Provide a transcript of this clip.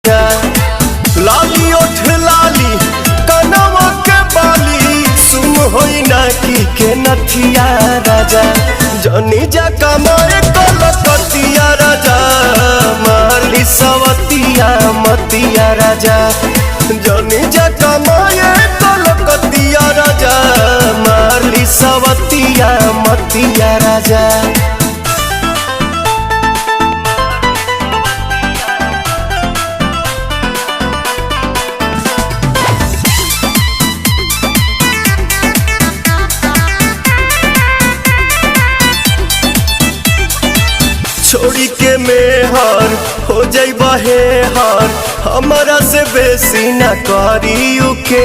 राजा। लाली ओठ लाली कनवा के बाली सुन होई ना के नथिया राजा। जनी जा कमाए कलकतिया राजा मारली सवतिया मतिया राजा। जनी जा कमाए कलकतिया राजा मारली सवतिया मतिया राजा। छोड़ी के मेहर हो जाई बहे हर हमारा से बेसी ना करी के।